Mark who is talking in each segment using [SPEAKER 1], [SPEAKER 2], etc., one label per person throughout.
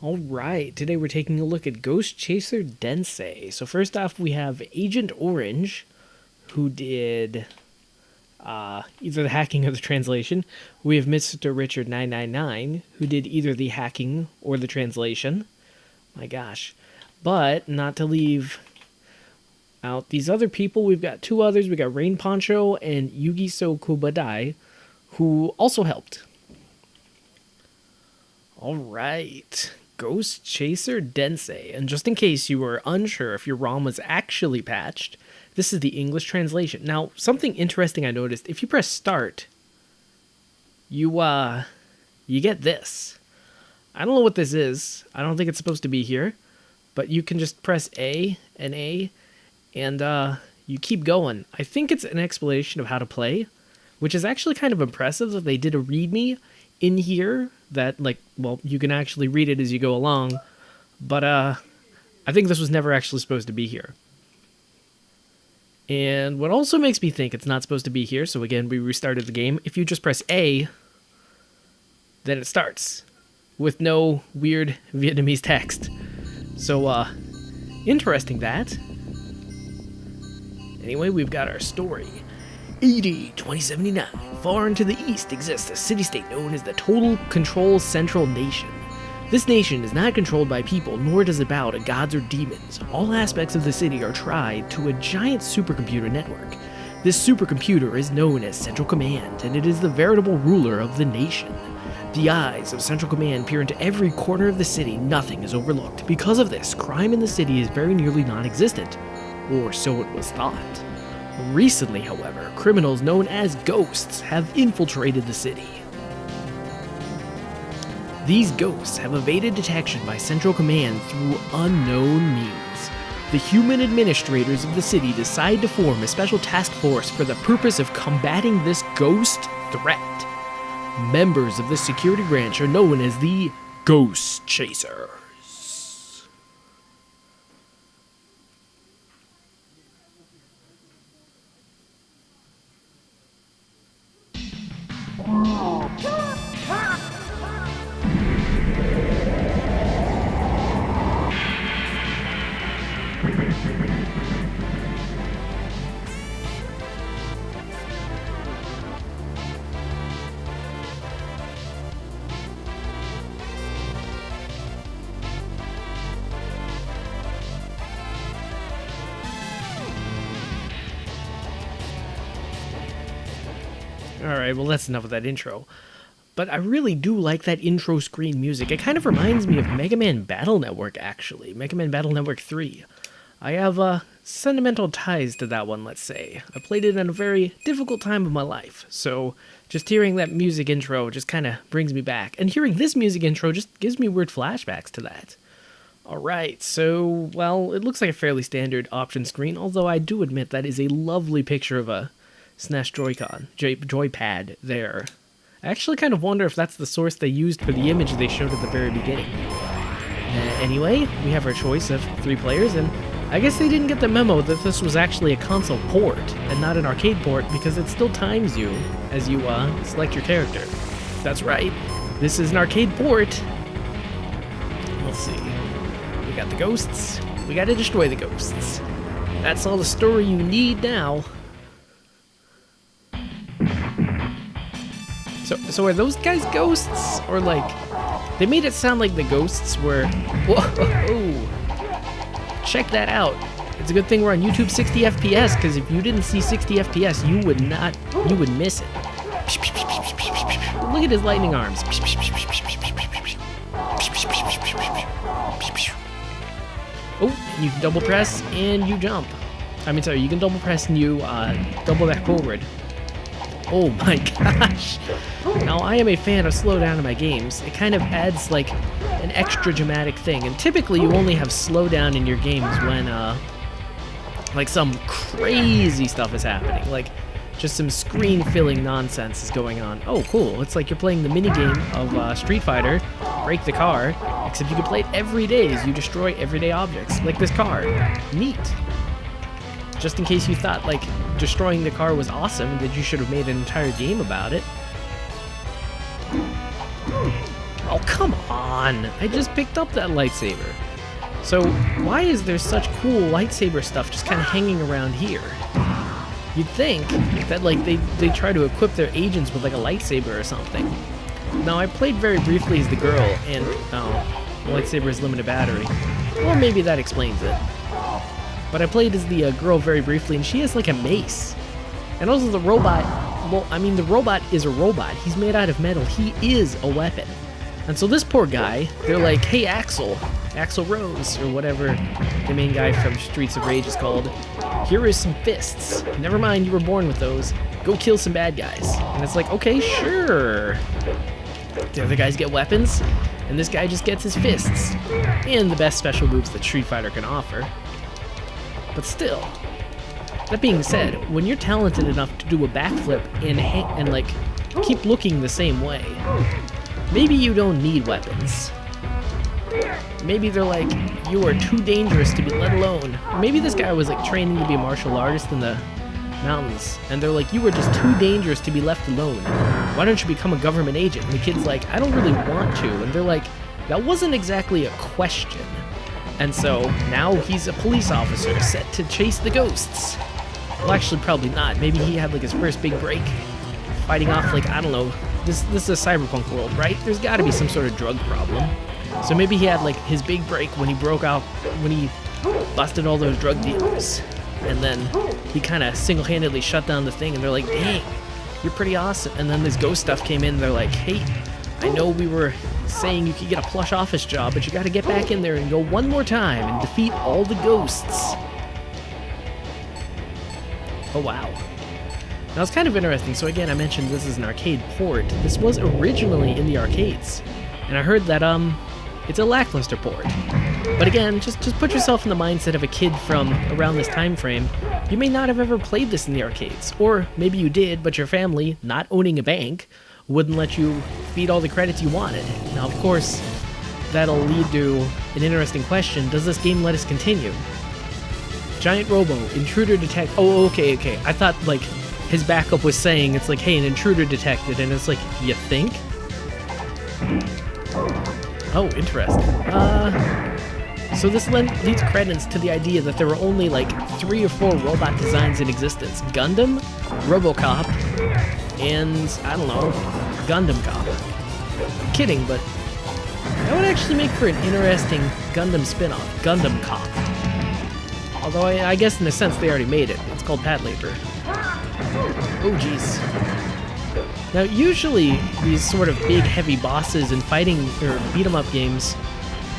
[SPEAKER 1] Alright, today we're taking a look at Ghost Chaser Densei. So first off, we have Agent Orange, who did either the hacking or the translation. We have Mr. Richard 999, who did either the hacking or the translation. My gosh. But, not to leave out these other people, we've got two others. We got Rain Poncho and Yugiso Kubadai, who also helped. Alright, Ghost Chaser Densei. And just in case you were unsure if your ROM was actually patched, this is the English translation. Now, something interesting I noticed, if you press start, you get this. I don't know what this is. I don't think it's supposed to be here, but you can just press A and A, and you keep going. I think it's an explanation of how to play, which is actually kind of impressive that they did a README in here that, like, well, you can actually read it as you go along, but I think this was never actually supposed to be here. And what also makes me think it's not supposed to be here, so again, we restarted the game. If you just press A, then it starts with no weird Vietnamese text. So, interesting that. Anyway, we've got our story. AD 2079. Far into the east exists a city-state known as the Total Control Central Nation. This nation is not controlled by people, nor does it bow to gods or demons. All aspects of the city are tied to a giant supercomputer network. This supercomputer is known as Central Command, and it is the veritable ruler of the nation. The eyes of Central Command peer into every corner of the city. Nothing is overlooked. Because of this, crime in the city is very nearly non-existent, or so it was thought. Recently, however, criminals known as ghosts have infiltrated the city. These ghosts have evaded detection by Central Command through unknown means. The human administrators of the city decide to form a special task force for the purpose of combating this ghost threat. Members of the security branch are known as the Ghost Chasers. Alright, well that's enough of that intro. But I really do like that intro screen music. It kind of reminds me of Mega Man Battle Network, actually. Mega Man Battle Network 3. I have sentimental ties to that one, let's say. I played it in a very difficult time of my life, so just hearing that music intro just kind of brings me back. And hearing this music intro just gives me weird flashbacks to that. Alright, so, well, it looks like a fairly standard option screen, although I do admit that is a lovely picture of a SNES joypad there. I actually kind of wonder if that's the source they used for the image they showed at the very beginning. Anyway, we have our choice of 3 players, and I guess they didn't get the memo that this was actually a console port and not an arcade port, because it still times you as you select your character. That's right, this is an arcade port. Let's see. We got the ghosts. We gotta destroy the ghosts. That's all the story you need now. So are those guys ghosts? Or like, they made it sound like the ghosts were, whoa, check that out. It's a good thing we're on YouTube 60 FPS, because if you didn't see 60 FPS, you would miss it. Look at his lightning arms. Oh, and you can double press and you jump. I mean, sorry, you can double press and you double that forward. Oh my gosh. Now, I am a fan of slowdown in my games. It kind of adds, like, an extra dramatic thing. And typically, you only have slowdown in your games when, like, some crazy stuff is happening. Like, just some screen-filling nonsense is going on. Oh, cool. It's like you're playing the minigame of Street Fighter, Break the Car, except you can play it every day as you destroy everyday objects, like this car. Neat. Just in case you thought, like, destroying the car was awesome, that you should have made an entire game about it. Oh, come on! I just picked up that lightsaber. So, why is there such cool lightsaber stuff just kind of hanging around here? You'd think that, like, they try to equip their agents with, like, a lightsaber or something. Now, I played very briefly as the girl, and, the lightsaber is limited battery. Well, maybe that explains it. But I played as the girl very briefly, and she has, like, a mace. And also the robot, well, I mean, the robot is a robot. He's made out of metal. He is a weapon. And so this poor guy, they're like, hey, Axel Rose, or whatever the main guy from Streets of Rage is called, here is some fists. Never mind, you were born with those. Go kill some bad guys. And it's like, okay, sure. The other guys get weapons, and this guy just gets his fists. And the best special moves that Street Fighter can offer. But still, that being said, when you're talented enough to do a backflip and like, keep looking the same way, maybe you don't need weapons. Maybe they're like, you are too dangerous to be let alone. Maybe this guy was like training to be a martial artist in the mountains, and they're like, you were just too dangerous to be left alone. Why don't you become a government agent? And the kid's like, I don't really want to. And they're like, that wasn't exactly a question. And so now he's a police officer set to chase the ghosts. Well, actually, probably not. Maybe he had like his first big break fighting off, like, I don't know. This is a cyberpunk world, right? There's got to be some sort of drug problem. So maybe he had like his big break when he broke out, when he busted all those drug dealers. And then he kind of single-handedly shut down the thing, and they're like, dang, you're pretty awesome. And then this ghost stuff came in, and they're like, hey, I know we were saying you could get a plush office job, but you got to get back in there and go one more time and defeat all the ghosts. Oh, wow. Now, it's kind of interesting. So again, I mentioned this is an arcade port. This was originally in the arcades, and I heard that it's a lackluster port. But again, just put yourself in the mindset of a kid from around this time frame. You may not have ever played this in the arcades, or maybe you did, but your family, not owning a bank, wouldn't let you feed all the credits you wanted. Now, of course, that'll lead to an interesting question. Does this game let us continue? Giant Robo, intruder detect. Oh, okay. I thought, like, his backup was saying, it's like, hey, an intruder detected, and it's like, you think? Oh, interesting. So this leads credence to the idea that there were only, like, 3 or 4 robot designs in existence. Gundam, RoboCop, and, I don't know, Gundam Cop. I'm kidding, but that would actually make for an interesting Gundam spin-off, Gundam Cop. Although I guess in a sense they already made it. It's called Pad Labor. Oh, jeez. Now, usually these sort of big, heavy bosses in fighting or beat-em-up games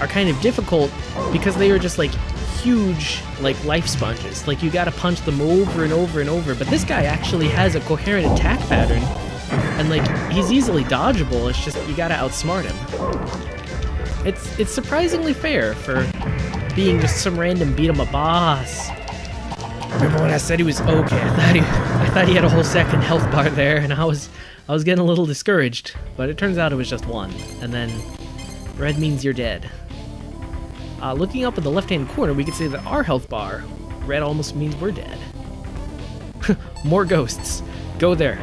[SPEAKER 1] are kind of difficult because they are just like huge, like life sponges. Like you gotta punch them over and over and over. But this guy actually has a coherent attack pattern, and like he's easily dodgeable. It's just you gotta outsmart him. It's surprisingly fair for being just some random beat-em-up boss. Remember when I said he was okay? I thought he had a whole second health bar there, and I was getting a little discouraged. But it turns out it was just 1, and then red means you're dead. Looking up at the left-hand corner, we can see that our health bar, red almost means we're dead. More ghosts. Go there.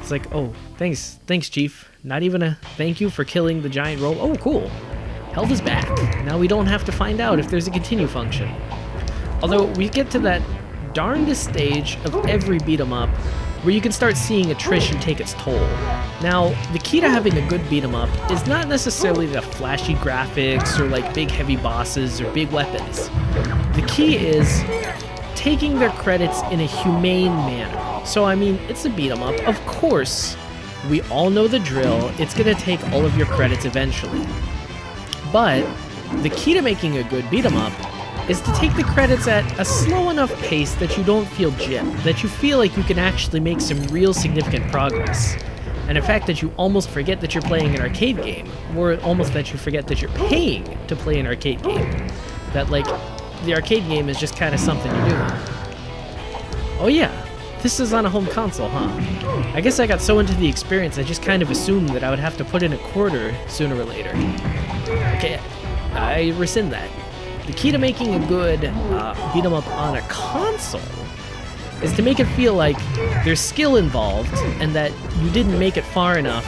[SPEAKER 1] It's like, oh, thanks, Chief. Not even a thank you for killing the giant robe. Oh, cool. Health is back. Now we don't have to find out if there's a continue function. Although we get to that darndest stage of every beat-em-up where you can start seeing attrition take its toll. Now, the key to having a good beat-em-up is not necessarily the flashy graphics or like big heavy bosses or big weapons. The key is taking their credits in a humane manner. So I mean, it's a beat-em-up. Of course, we all know the drill. It's gonna take all of your credits eventually. But the key to making a good beat-em-up is to take the credits at a slow enough pace that you don't feel gypped, that you feel like you can actually make some real significant progress. And in fact, that you almost forget that you're playing an arcade game, or almost that you forget that you're paying to play an arcade game. That, like, the arcade game is just kind of something you do. Oh yeah, this is on a home console, huh? I guess I got so into the experience I just kind of assumed that I would have to put in a quarter sooner or later. Okay, I rescind that. The key to making a good beat-em-up on a console is to make it feel like there's skill involved and that you didn't make it far enough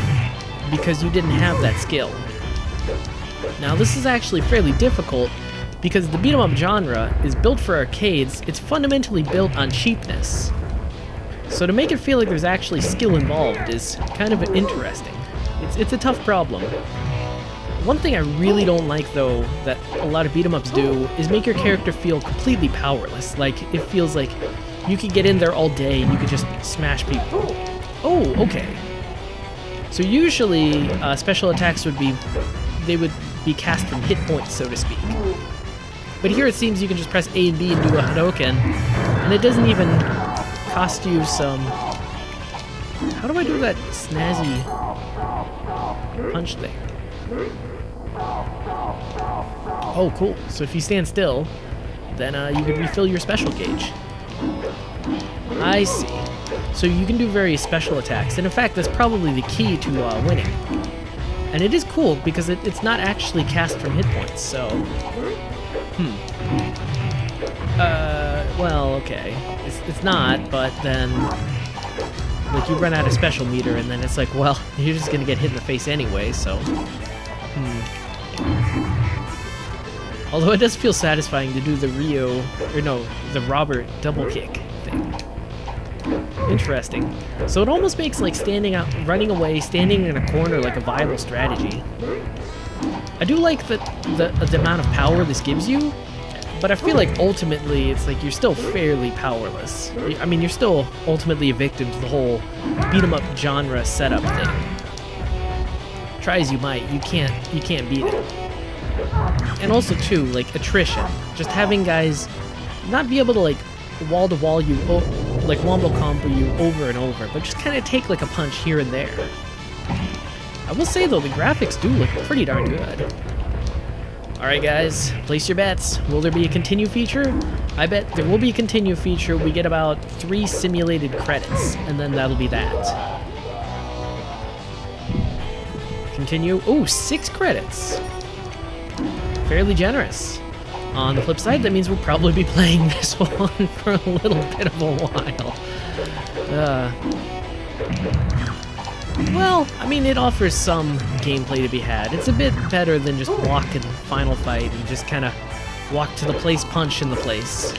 [SPEAKER 1] because you didn't have that skill. Now this is actually fairly difficult because the beat 'em up genre is built for arcades. It's fundamentally built on cheapness. So to make it feel like there's actually skill involved is kind of interesting. It's a tough problem. One thing I really don't like, though, that a lot of beat 'em ups do is make your character feel completely powerless. Like, it feels like you could get in there all day and you could just smash people. Oh, okay. So usually, special attacks would be cast from hit points, so to speak. But here it seems you can just press A and B and do a Hadouken, and it doesn't even cost you some... How do I do that snazzy punch thing? Oh, cool. So if you stand still, then you can refill your special gauge. I see. So you can do various special attacks, and in fact, that's probably the key to winning. And it is cool because it's not actually cast from hit points, so... well, okay. It's not, but then... Like, you run out of special meter, and then it's like, well, you're just gonna get hit in the face anyway, so... Although it does feel satisfying to do the the Robert double kick thing. Interesting. So it almost makes like running away, standing in a corner like a viable strategy. I do like the amount of power this gives you, but I feel like ultimately it's like you're still fairly powerless. I mean, you're still ultimately a victim to the whole beat 'em up genre setup thing. Try as you might, you can't beat it. And also too, like attrition. Just having guys not be able to like wall-to-wall you, like wombo combo you over and over, but just kind of take like a punch here and there. I will say though, the graphics do look pretty darn good. Alright guys, place your bets. Will there be a continue feature? I bet there will be a continue feature. We get about 3 simulated credits, and then that'll be that. Continue. Oh, 6 credits. Fairly generous. On the flip side, that means we'll probably be playing this one for a little bit of a while. Well, I mean, it offers some gameplay to be had. It's a bit better than just walk in Final Fight and just kind of walk to the place, punch in the place.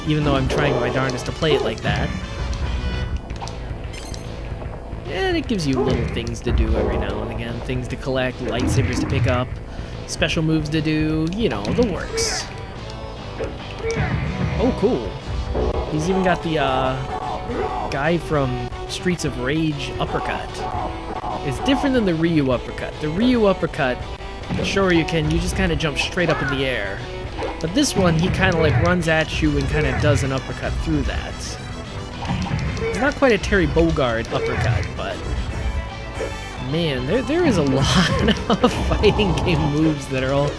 [SPEAKER 1] Even though I'm trying my darndest to play it like that. And it gives you little things to do every now and again. Things to collect, lightsabers to pick up, special moves to do, you know, the works. Oh, cool. He's even got the guy from Streets of Rage uppercut. It's different than the Ryu uppercut. The Ryu uppercut, sure you just kind of jump straight up in the air. But this one, he kind of like runs at you and kind of does an uppercut through that. It's not quite a Terry Bogard uppercut, but man, there is a lot of fighting game moves that are all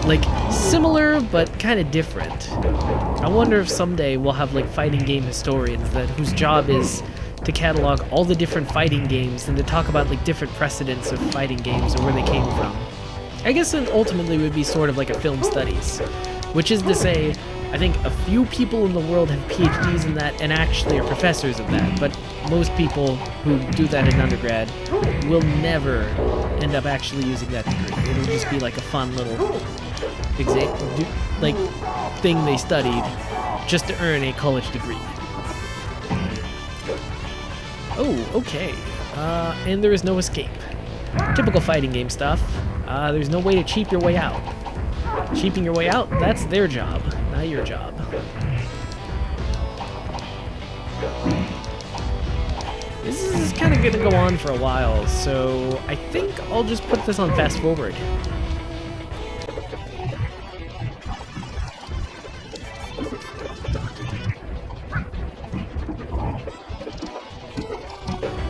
[SPEAKER 1] like similar but kind of different. I wonder if someday we'll have like fighting game historians whose job is to catalog all the different fighting games and to talk about like different precedents of fighting games and where they came from. I guess it ultimately would be sort of like a film studies, which is to say, I think a few people in the world have PhDs in that and actually are professors of that, but most people who do that in undergrad will never end up actually using that degree. It'll just be like a fun little thing they studied just to earn a college degree. Oh, okay. And there is no escape. Typical fighting game stuff. There's no way to cheat your way out. Cheating your way out, that's their job, not your job. This is kind of gonna go on for a while, so I think I'll just put this on fast forward.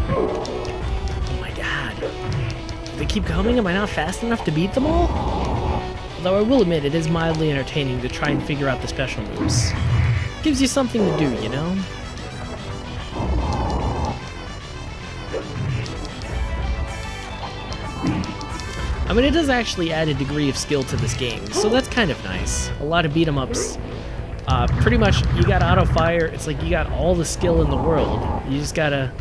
[SPEAKER 1] Oh my god. Do they keep coming? Am I not fast enough to beat them all? Although I will admit, it is mildly entertaining to try and figure out the special moves. Gives you something to do, you know? I mean, it does actually add a degree of skill to this game, so that's kind of nice. A lot of beat-em-ups, pretty much, you got auto-fire, it's like you got all the skill in the world. You just gotta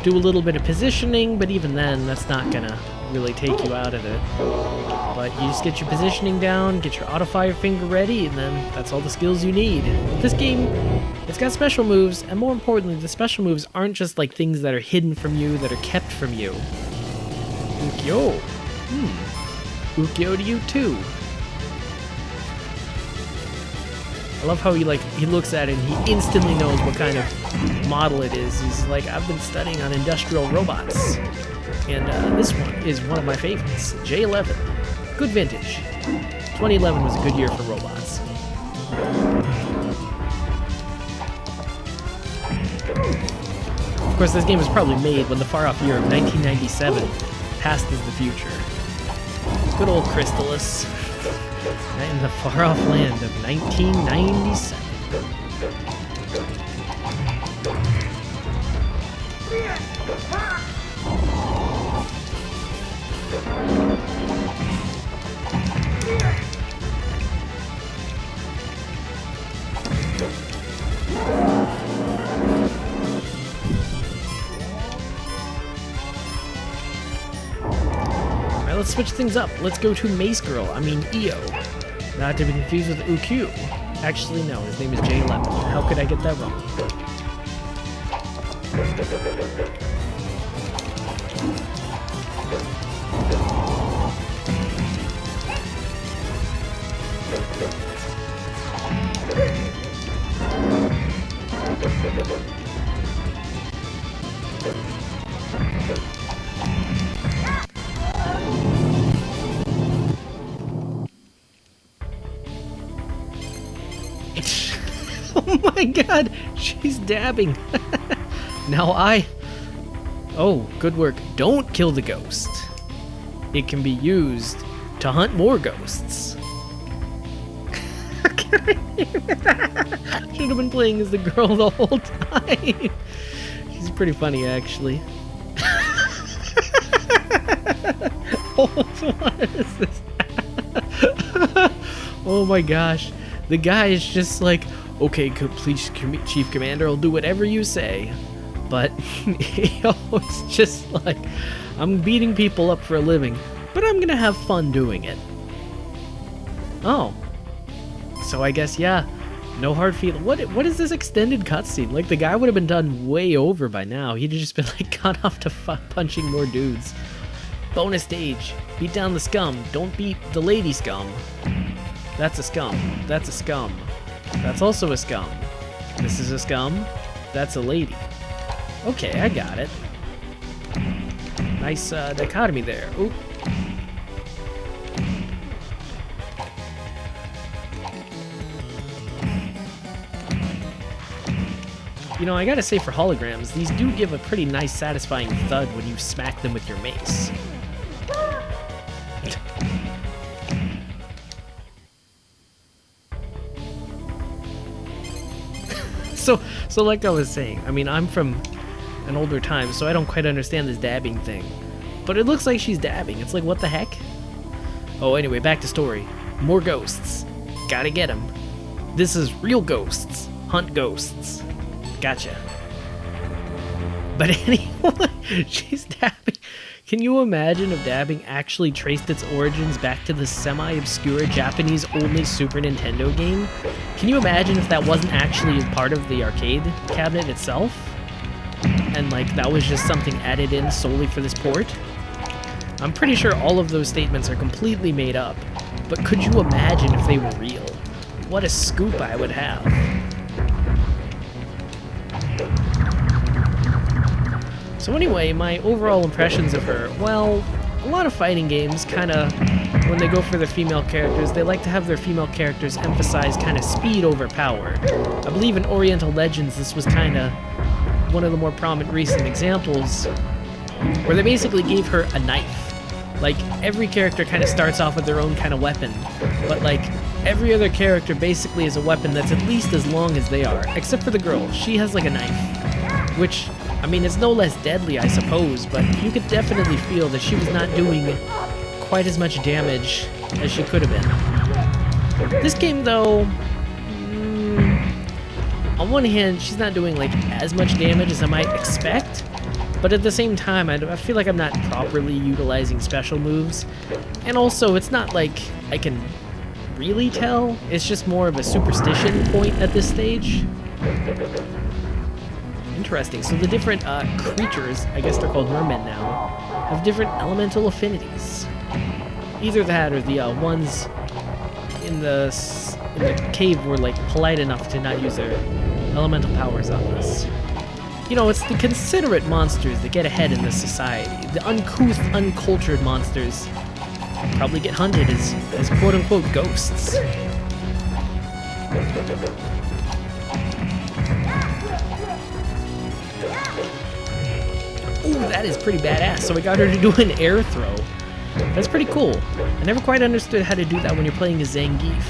[SPEAKER 1] do a little bit of positioning, but even then, that's not gonna really take you out of it. But you just get your positioning down, get your auto-fire finger ready, and then that's all the skills you need. This game, it's got special moves, and more importantly, the special moves aren't just like things that are hidden from you, that are kept from you. Ukyo. Ukyo to you too. I love how he looks at it and he instantly knows what kind of model it is. He's like, I've been studying on industrial robots. And this one is one of my favorites, J11. Good vintage. 2011 was a good year for robots. Of course, this game was probably made when the far-off year of 1997 passed as the future. Good old Crystallis. In the far-off land of 1997. Alright, let's switch things up. Let's go to Mace Girl, EO. Not to be confused with UQ. Actually, no, his name is J11. How could I get that wrong? Oh my god, she's dabbing. Now Oh, good work. Don't kill the ghost. It can be used to hunt more ghosts. Should have been playing as the girl the whole time. She's pretty funny, actually. What is this? Oh my gosh. The guy is just like, okay, please, Chief Commander, I'll do whatever you say. But it's just like, I'm beating people up for a living, but I'm gonna have fun doing it. Oh. So I guess, yeah, no hard feeling. What is this extended cutscene? Like, the guy would have been done way over by now. He'd have just been, like, gone off to punching more dudes. Bonus stage. Beat down the scum. Don't beat the lady scum. That's a scum. That's a scum. That's also a scum. This is a scum. That's a lady. Okay, I got it. Nice dichotomy there. Oop. You know, I gotta say, for holograms, these do give a pretty nice satisfying thud when you smack them with your mace. So like I was saying, I mean, I'm from an older time, so I don't quite understand this dabbing thing. But it looks like she's dabbing. It's like, what the heck? Oh, anyway, back to story. More ghosts. Gotta get them. This is real ghosts. Hunt ghosts. Gotcha. But anyway, she's dabbing. Can you imagine if dabbing actually traced its origins back to the semi-obscure Japanese-only Super Nintendo game? Can you imagine if that wasn't actually part of the arcade cabinet itself? And, like, that was just something added in solely for this port? I'm pretty sure all of those statements are completely made up, but could you imagine if they were real? What a scoop I would have. So anyway, my overall impressions of her, well, a lot of fighting games kinda, when they go for their female characters, they like to have their female characters emphasize kinda speed over power. I believe in Oriental Legends this was kinda one of the more prominent recent examples, where they basically gave her a knife. Like, every character kinda starts off with their own kind of weapon, but like, every other character basically is a weapon that's at least as long as they are, except for the girl. She has like a knife, which, I mean, it's no less deadly, I suppose, but you could definitely feel that she was not doing quite as much damage as she could have been. This game, though, on one hand, she's not doing, like, as much damage as I might expect, But at the same time, I feel like I'm not properly utilizing special moves. And also, it's not like I can really tell. It's just more of a superstition point at this stage. Interesting. So the different creatures, I guess they're called mermen now, have different elemental affinities. Either that or the ones in the cave were like polite enough to not use their elemental powers on us. You know, it's the considerate monsters that get ahead in this society. The uncouth, uncultured monsters probably get hunted as quote-unquote ghosts. Ooh, that is pretty badass. So I got her to do an air throw. That's pretty cool. I never quite understood how to do that when you're playing a Zangief.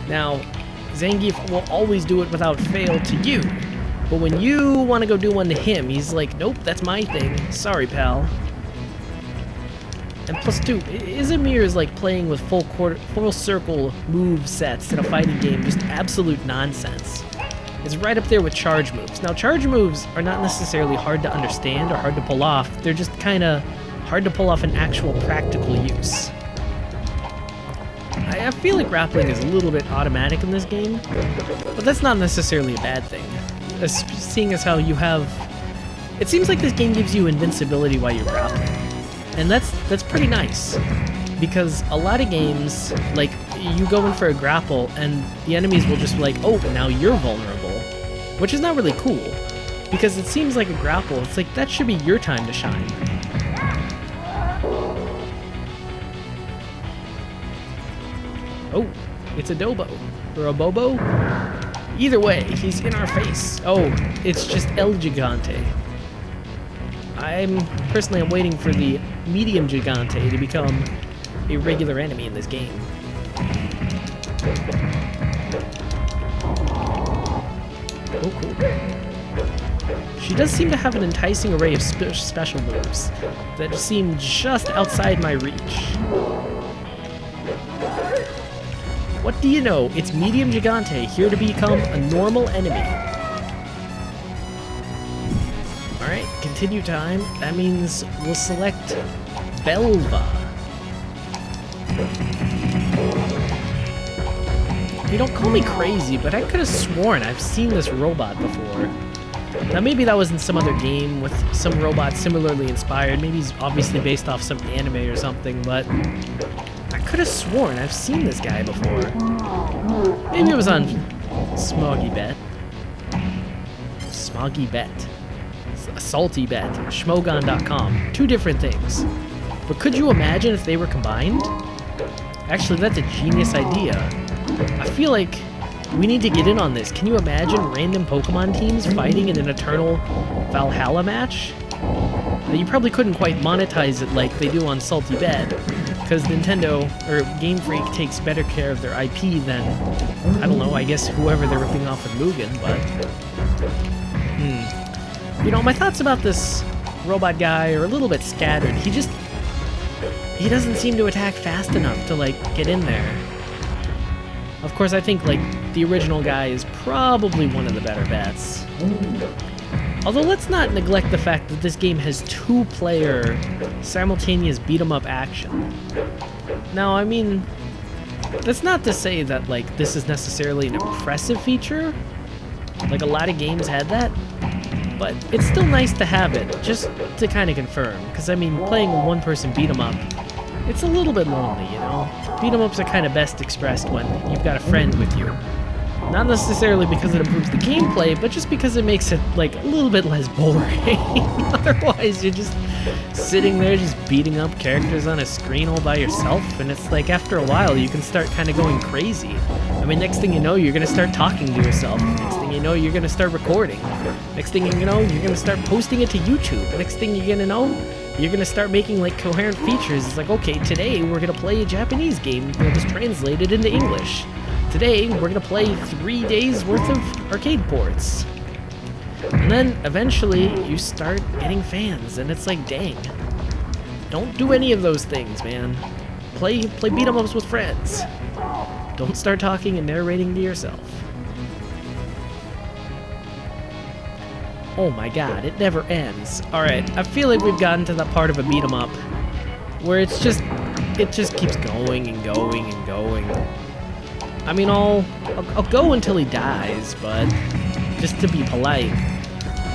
[SPEAKER 1] Now, Zangief will always do it without fail to you. But when you want to go do one to him, he's like, nope, that's my thing. Sorry, pal. And plus two, Izamir is like playing with full circle move sets in a fighting game, just absolute nonsense. It's right up there with charge moves. Now, charge moves are not necessarily hard to understand or hard to pull off. They're just kind of hard to pull off in actual practical use. I feel like grappling is a little bit automatic in this game, but that's not necessarily a bad thing. Seeing as how you have... It seems like this game gives you invincibility while you're grappling. And that's pretty nice. Because a lot of games, like, you go in for a grapple and the enemies will just be like, oh, now you're vulnerable. Which is not really cool. Because it seems like a grapple, it's like, that should be your time to shine. Oh, it's a Dobo. Or a Bobo? Either way, he's in our face. Oh, it's just El Gigante. I'm waiting for the medium Gigante to become a regular enemy in this game. Oh, cool. She does seem to have an enticing array of special moves that seem just outside my reach. What do you know? It's Medium Gigante, here to become a normal enemy. Alright, continue time. That means we'll select Belva. You don't call me crazy, but I could have sworn I've seen this robot before. Now maybe that was in some other game with some robot similarly inspired. Maybe he's obviously based off some anime or something, but I could have sworn I've seen this guy before. Maybe it was on Smoggy Bet. Smoggy Bet. Salty Bet. Schmogon.com. Two different things. But could you imagine if they were combined? Actually, that's a genius idea. I feel like we need to get in on this. Can you imagine random Pokemon teams fighting in an eternal Valhalla match? Now, you probably couldn't quite monetize it like they do on Salty Bet, because Nintendo, or Game Freak, takes better care of their IP than, I don't know, I guess whoever they're ripping off with Mugen, but... You know, my thoughts about this robot guy are a little bit scattered. He doesn't seem to attack fast enough to, like, get in there. Of course, I think, like, the original guy is probably one of the better bets. Although, let's not neglect the fact that this game has two-player simultaneous beat-em-up action. Now, I mean, that's not to say that, like, this is necessarily an impressive feature. Like, a lot of games had that. But it's still nice to have it, just to kind of confirm. Because, I mean, playing a one-person beat-em-up, it's a little bit lonely, you know? Beat-em-ups are kind of best expressed when you've got a friend with you. Not necessarily because it improves the gameplay, but just because it makes it, like, a little bit less boring. Otherwise, you're just sitting there just beating up characters on a screen all by yourself, and it's like, after a while, you can start kind of going crazy. I mean, next thing you know, you're going to start talking to yourself. Next thing you know, you're going to start recording. Next thing you know, you're going to start posting it to YouTube. Next thing you're going to know, you're going to start making, like, coherent features. It's like, okay, today we're going to play a Japanese game that was translated into English. Today, we're going to play 3 days worth of arcade ports. And then, eventually, you start getting fans, and it's like, dang. Don't do any of those things, man. Play beat-em-ups with friends. Don't start talking and narrating to yourself. Oh my god, it never ends. Alright, I feel like we've gotten to that part of a beat 'em up where it just keeps going and going and going. I mean, I'll go until he dies, but just to be polite.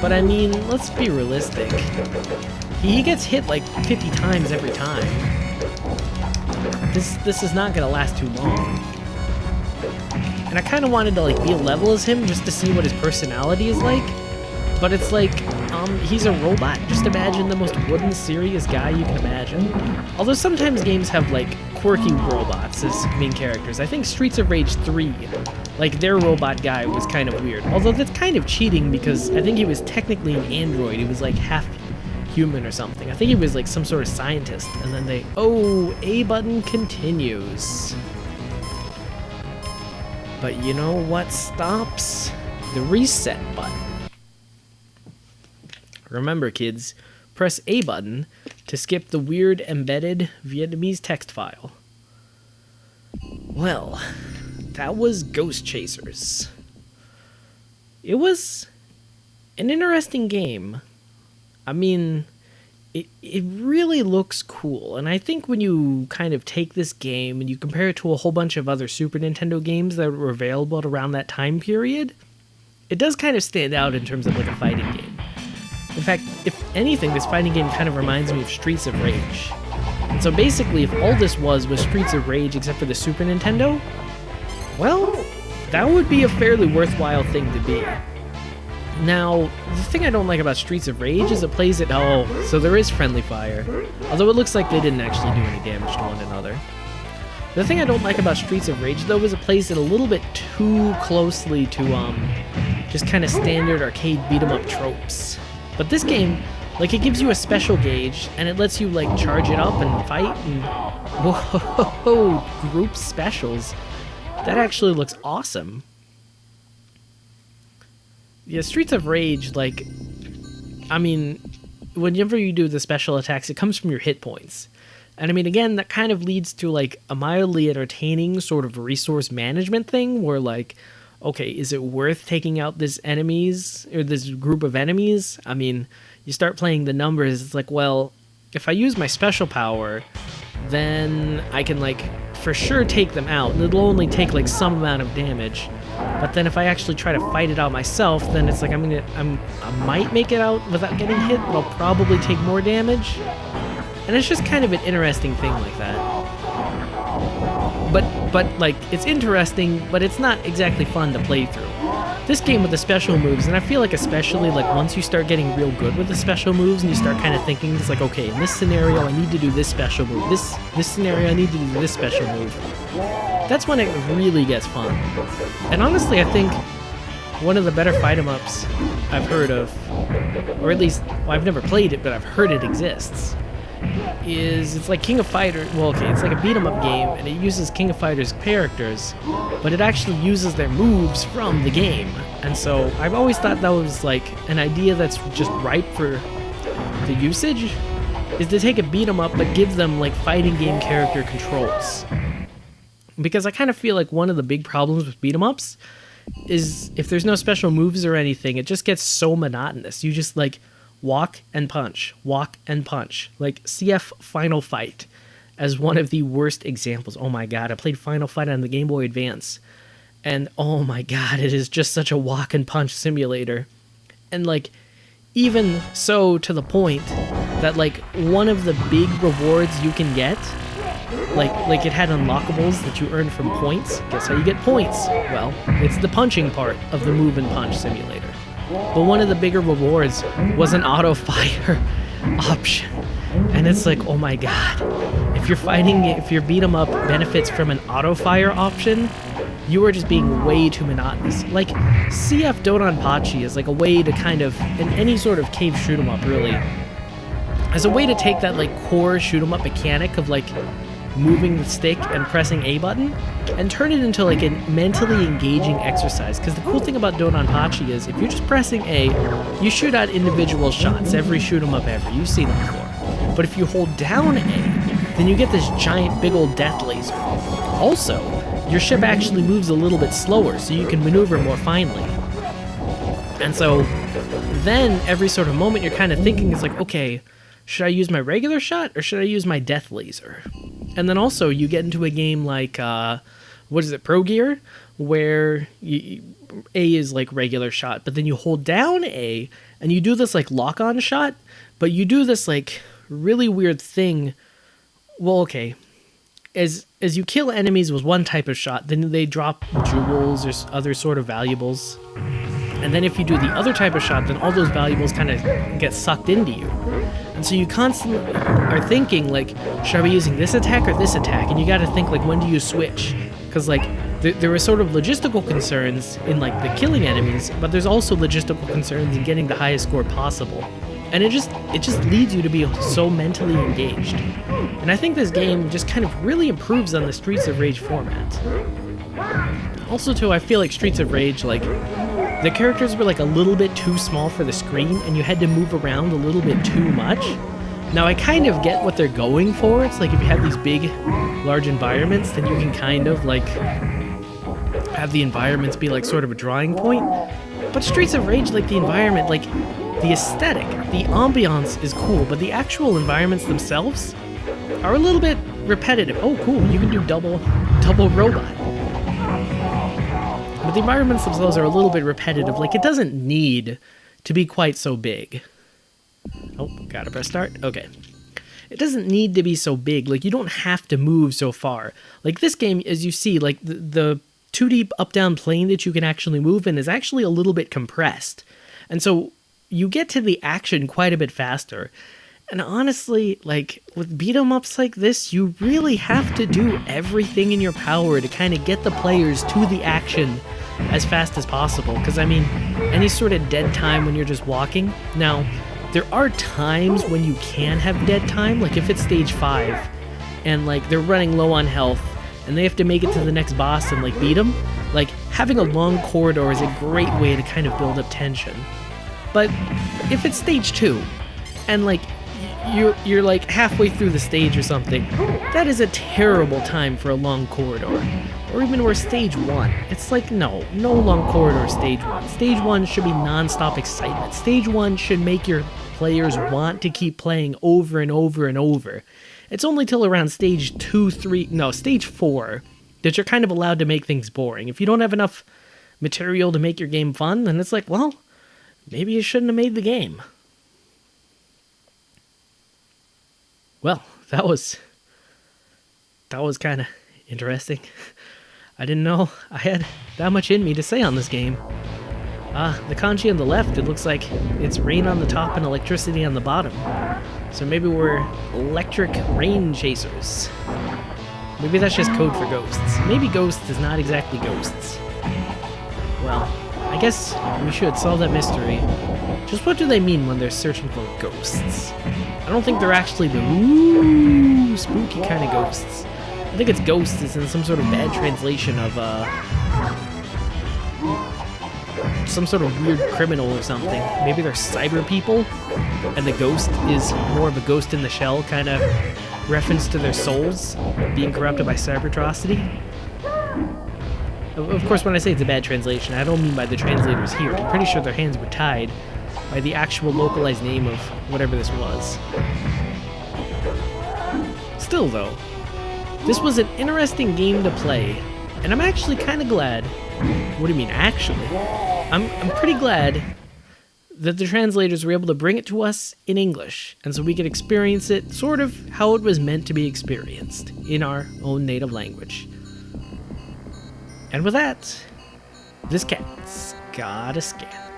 [SPEAKER 1] But I mean, let's be realistic. He gets hit like 50 times every time. This is not gonna last too long. And I kind of wanted to like be a level as him just to see what his personality is like. But it's like, he's a robot. Just imagine the most wooden, serious guy you can imagine. Although sometimes games have like quirky robots as main characters. I think Streets of Rage 3, like their robot guy was kind of weird. Although that's kind of cheating because I think he was technically an android. He was like half human or something. I think he was like some sort of scientist. And then they, oh, A button continues. But you know what stops? The reset button. Remember, kids, press A button to skip the weird embedded Vietnamese text file. Well, that was Ghost Chasers. It was an interesting game. I mean, it really looks cool, and I think when you kind of take this game and you compare it to a whole bunch of other Super Nintendo games that were available at around that time period, it does kind of stand out in terms of like a fighting game. In fact, if anything, this fighting game kind of reminds me of Streets of Rage. And so basically, if all this was Streets of Rage except for the Super Nintendo, well, that would be a fairly worthwhile thing to be. Now, the thing I don't like about Streets of Rage is it plays it, oh, so there is friendly fire. Although it looks like they didn't actually do any damage to one another. The thing I don't like about Streets of Rage, though, is it plays it a little bit too closely to, just kind of standard arcade beat-em-up tropes. But this game, like, it gives you a special gauge, and it lets you, like, charge it up and fight, and whoa, group specials. That actually looks awesome. Yeah, Streets of Rage, like, I mean, whenever you do the special attacks, it comes from your hit points. And I mean, again, that kind of leads to, like, a mildly entertaining sort of resource management thing, where, like, okay, is it worth taking out this enemies, or this group of enemies? I mean, you start playing the numbers, it's like, well, if I use my special power, then I can, like, for sure take them out, and it'll only take, like, some amount of damage. But then if I actually try to fight it out myself, then it's like I might make it out without getting hit, but I'll probably take more damage. And it's just kind of an interesting thing like that. But like, it's interesting, but it's not exactly fun to play through. This game with the special moves, and I feel like especially like once you start getting real good with the special moves and you start kind of thinking, it's like, okay, in this scenario I need to do this special move, this scenario I need to do this special move. That's when it really gets fun. And honestly, I think one of the better fight-em-ups I've heard of, or at least, well, I've never played it, but I've heard it exists, is it's like King of Fighters. Well, okay, it's like a beat-em-up game, and it uses King of Fighters characters, but it actually uses their moves from the game. And so I've always thought that was like an idea that's just ripe for the usage, is to take a beat-em-up but give them like fighting game character controls. Because I kind of feel like one of the big problems with beat-em-ups is if there's no special moves or anything, it just gets so monotonous. You just like walk and punch, walk and punch. Like CF Final Fight as one of the worst examples. Oh my god, I played Final Fight on the Game Boy Advance, and oh my god, it is just such a walk and punch simulator. And like, even so, to the point that like one of the big rewards you can get, like it had unlockables that you earn from points. Guess how you get points? Well, it's the punching part of the move and punch simulator. But one of the bigger rewards was an auto fire option. And it's like, oh my god, if your beat 'em up benefits from an auto fire option, you are just being way too monotonous. Like, CF Donanpachi is like a way to kind of, in any sort of cave shoot 'em up really, as a way to take that like core shoot 'em up mechanic of like moving the stick and pressing A button and turn it into like a mentally engaging exercise. Because the cool thing about Donanpachi is if you're just pressing A, you shoot out individual shots every shoot 'em up ever. You've seen them before. But if you hold down A, then you get this giant big old death laser. Also, your ship actually moves a little bit slower, so you can maneuver more finely. And so then every sort of moment you're kind of thinking is like, okay, should I use my regular shot or should I use my death laser? And then also you get into a game like, what is it, Pro Gear, where A is like regular shot, but then you hold down A and you do this like lock-on shot, but you do this like really weird thing. Well, okay, as you kill enemies with one type of shot, then they drop jewels or other sort of valuables. And then if you do the other type of shot, then all those valuables kind of get sucked into you. And so you constantly are thinking, like, should I be using this attack or this attack? And you got to think, like, when do you switch? Because, like, there are sort of logistical concerns in, like, the killing enemies, but there's also logistical concerns in getting the highest score possible. And it just leads you to be so mentally engaged. And I think this game just kind of really improves on the Streets of Rage format. Also, too, I feel like Streets of Rage, like, the characters were like a little bit too small for the screen, and you had to move around a little bit too much. Now, I kind of get what they're going for. It's like if you have these big, large environments, then you can kind of like have the environments be like sort of a drawing point. But Streets of Rage, like the environment, like the aesthetic, the ambiance is cool, but the actual environments themselves are a little bit repetitive. Oh, cool, you can do double robot. But the environments themselves are a little bit repetitive. Like, it doesn't need to be quite so big. Oh, gotta press start? Okay. It doesn't need to be so big. Like, you don't have to move so far. Like, this game, as you see, like, the 2D up-down plane that you can actually move in is actually a little bit compressed. And so you get to the action quite a bit faster. And honestly, like, with beat-em-ups like this, you really have to do everything in your power to kind of get the players to the action as fast as possible. Because, I mean, any sort of dead time when you're just walking. Now, there are times when you can have dead time, like if it's stage 5, and, like, they're running low on health, and they have to make it to the next boss and, like, beat them. Like, having a long corridor is a great way to kind of build up tension. But if it's stage 2, and, like, you're like halfway through the stage or something, that is a terrible time for a long corridor. Or even where stage 1, it's like, no long corridor stage 1. Stage 1 should be non-stop excitement. Stage 1 should make your players want to keep playing over and over and over. It's only till around stage 4 that you're kind of allowed to make things boring. If you don't have enough material to make your game fun, then it's like, well, maybe you shouldn't have made the game. Well, that was kind of interesting. I didn't know I had that much in me to say on this game. The kanji on the left, it looks like it's rain on the top and electricity on the bottom. So maybe we're electric rain chasers. Maybe that's just code for ghosts. Maybe ghosts is not exactly ghosts. Well, I guess we should solve that mystery. Just what do they mean when they're searching for ghosts? I don't think they're actually the ooh, spooky kind of ghosts. I think it's ghosts is in some sort of bad translation of some sort of weird criminal or something. Maybe they're cyber people, and the ghost is more of a ghost in the shell kind of reference to their souls being corrupted by cybertrocity. Of course, when I say it's a bad translation, I don't mean by the translators here. I'm pretty sure their hands were tied by the actual localized name of whatever this was. Still, though, this was an interesting game to play, and I'm actually kind of glad. What do you mean, actually? I'm pretty glad that the translators were able to bring it to us in English, and so we could experience it sort of how it was meant to be experienced, in our own native language. And with that, this cat's got a scat.